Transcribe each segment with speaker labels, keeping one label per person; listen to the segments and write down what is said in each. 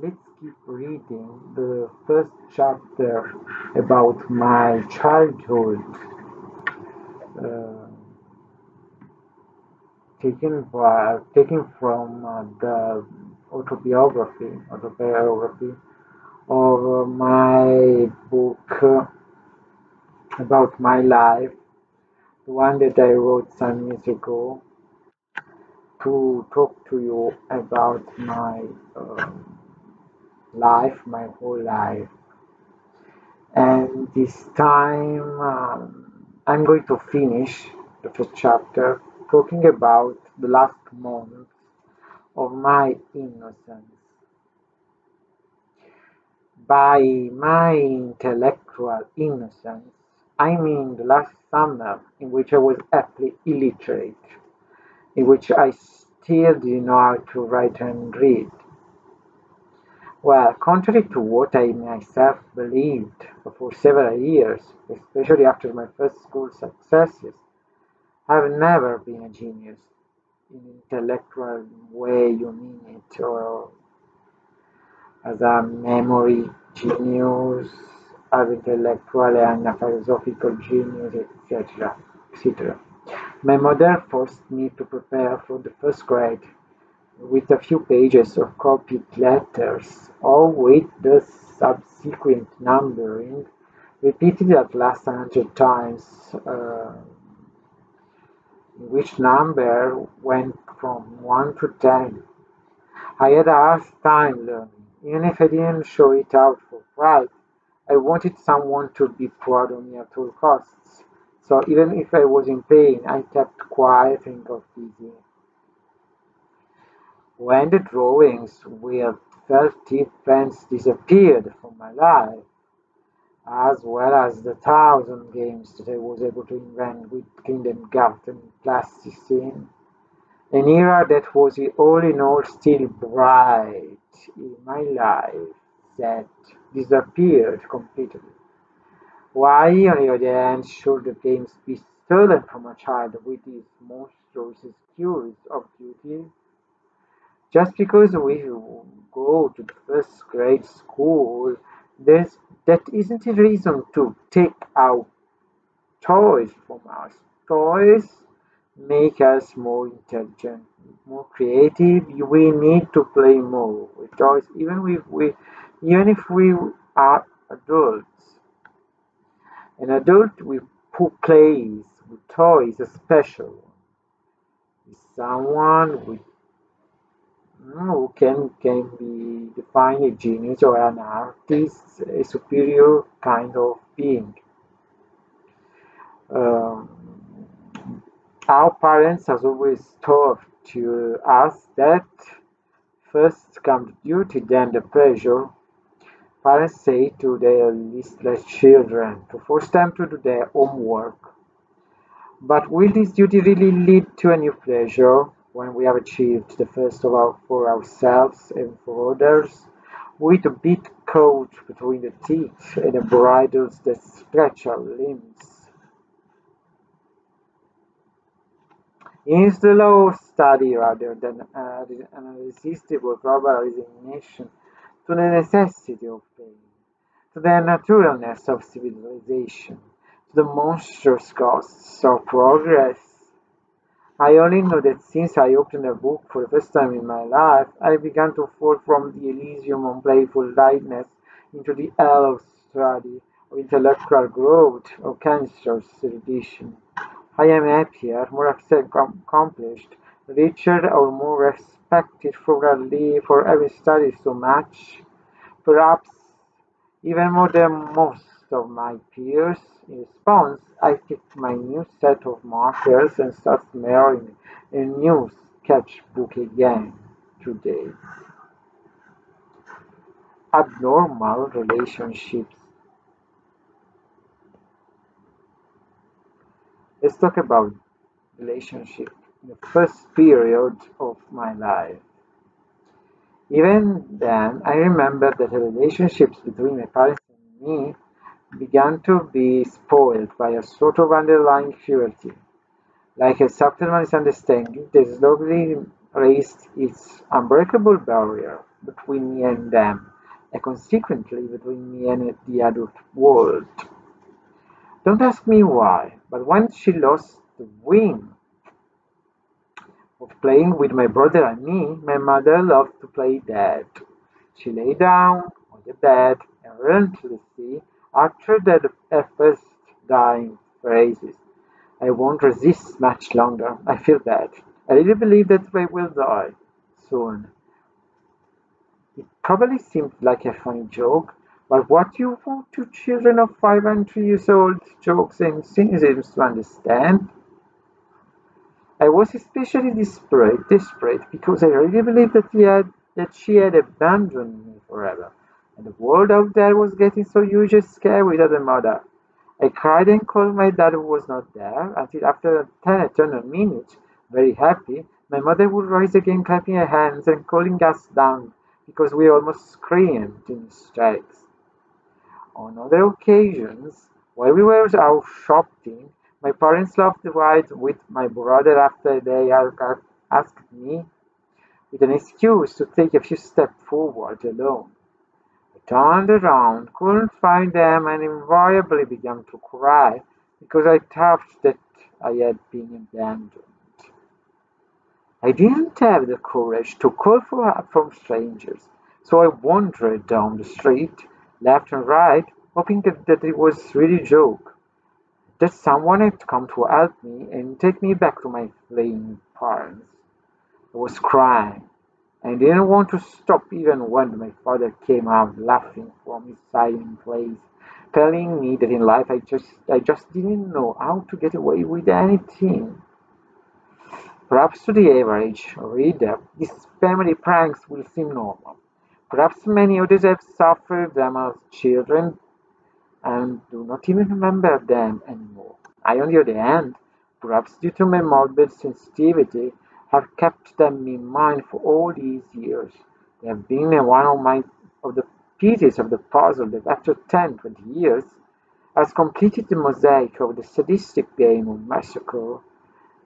Speaker 1: Let's keep reading the first chapter about my childhood, uh, taken from the autobiography of my book about my life, the one that I wrote some years ago, to talk to you about my life, my whole life. And this time I'm going to finish the first chapter talking about the last months of my innocence. By my intellectual innocence, I mean the last summer in which I was aptly illiterate, in which I still didn't know how to write and read. Well, contrary to what I myself believed for several years, especially after my first school successes, I've never been a genius in intellectual way you mean it, or as a memory genius, as intellectual and a philosophical genius, etc., etc. My mother forced me to prepare for the first grade with a few pages of copied letters, all with the subsequent numbering repeated at last 100 times, which number went from 1 to 10. I had a hard time learning, even if I didn't show it out for pride. I wanted someone to be proud of me at all costs. So even if I was in pain, I kept quiet and got busy. When the drawings with felt-tip pens disappeared from my life, as well as the thousand games that I was able to invent with kindergarten plasticine, an era that was all in all still bright in my life that disappeared completely. Why, on the other hand, should the games be stolen from a child with his monstrous excuse of duty? Just because we go to the first grade school, that isn't a reason to take out toys from us. Toys make us more intelligent, more creative. We need to play more with toys, even if we are adults. An adult who plays with toys is special. Is someone who can be defined a genius or an artist, a superior kind of being. Um, our parents has always taught to us that first comes duty, then the pleasure. Parents say to their listless children to force them to do their homework. But will this duty really lead to a new pleasure when we have achieved the first of our for ourselves and for others, with a bit caught between the teeth and the bridles that stretch our limbs? Is the law of study rather than an irresistible global resignation to the necessity of pain, to the naturalness of civilization, to the monstrous costs of progress? I only know that since I opened a book for the first time in my life, I began to fall from the Elysium of playful lightness into the hell of study, of intellectual growth, of cancerous erudition. I am happier, more accomplished, richer, or more respected for having studied so much, perhaps even more than most of my peers. In response, I pick my new set of markers and start smearing a new sketchbook again today. Abnormal relationships. Let's talk about relationship in the first period of my life. Even then, I remember that the relationships between my parents and me began to be spoiled by a sort of underlying cruelty, like a subtle misunderstanding that slowly raised its unbreakable barrier between me and them, and consequently between me and the adult world. Don't ask me why, but when she lost the whim of playing with my brother and me, my mother loved to play dead. She lay down on the bed and relentlessly uttered her first dying phrases. I won't resist much longer. I feel bad. I really believe that I will die soon. It probably seemed like a funny joke, but what do you want two children of 5 and 3 years old jokes and cynicisms to understand? I was especially desperate because I really believed that she had abandoned me forever, and the world out there was getting so huge and scary without a mother. I cried and called my dad who was not there, until after 10 eternal minutes, very happy, my mother would rise again clapping her hands and calling us down because we almost screamed in hysterics. On other occasions, while we were out shopping, my parents loved to ride with my brother after they had asked me, with an excuse, to take a few steps forward alone. I turned around, couldn't find them, and invariably began to cry because I thought that I had been abandoned. I didn't have the courage to call for help from strangers, so I wandered down the street, left and right, hoping that it was really a joke, that someone had come to help me and take me back to my fleeing parents. I was crying, and didn't want to stop even when my father came out laughing from his silent place, telling me that in life I just didn't know how to get away with anything. Perhaps to the average reader, these family pranks will seem normal. Perhaps many others have suffered them as children and do not even remember them anymore. I, on the other hand, perhaps due to my morbid sensitivity, have kept them in mind for all these years. They have been of the pieces of the puzzle that after 10, 20 years has completed the mosaic of the sadistic game of massacre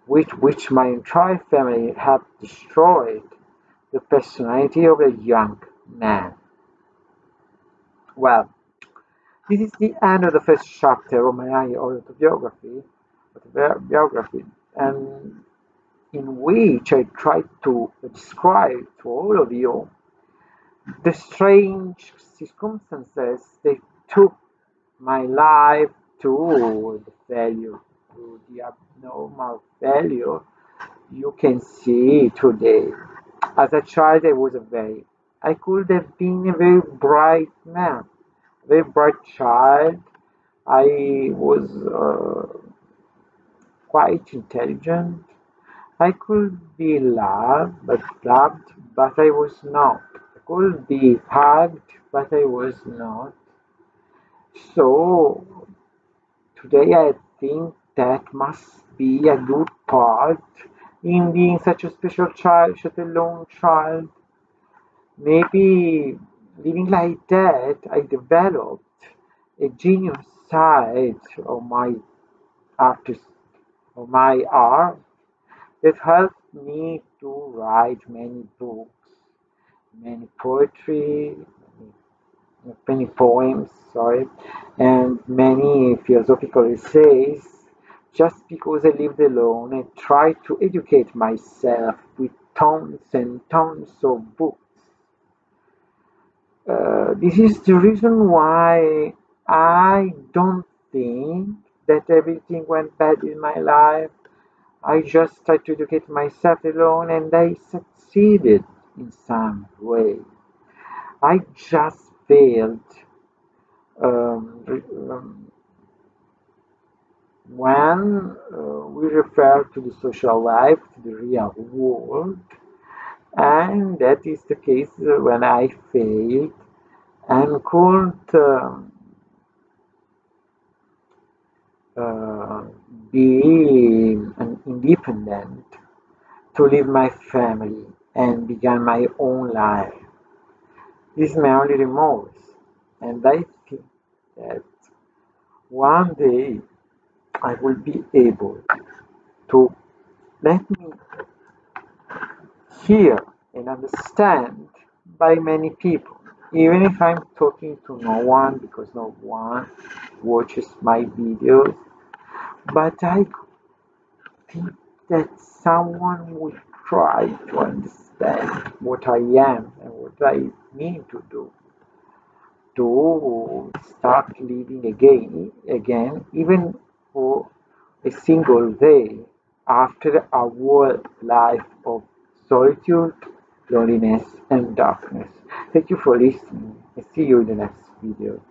Speaker 1: with which my entire family had destroyed the personality of a young man. Well, this is the end of the first chapter of my autobiography, and in which I tried to describe to all of you the strange circumstances that took my life to the failure, to the abnormal failure you can see today. As a child, I could have been a very bright man, a very bright child. I was quite intelligent. I could be loved, but I was not. I could be hugged, but I was not. So today I think that must be a good part in being such a special child, such a lone child. Maybe living like that, I developed a genius side artist, of my art that helped me to write many books, many poetry, many poems, sorry, and many philosophical essays, just because I lived alone and tried to educate myself with tons and tons of books. This is the reason why I don't think that everything went bad in my life. I just tried to educate myself alone and I succeeded in some way. I just failed when we refer to the social life, to the real world, and that is the case when I failed and couldn't uh, be an independent to leave my family and begin my own life. This is my only remorse, and I think that one day I will be able to let me hear and understand by many people, even if I'm talking to no one because no one watches my videos. But I think that someone will try to understand what I am and what I need to do to start living again, even for a single day after a whole life of solitude, loneliness, and darkness. Thank you for listening. I see you in the next video.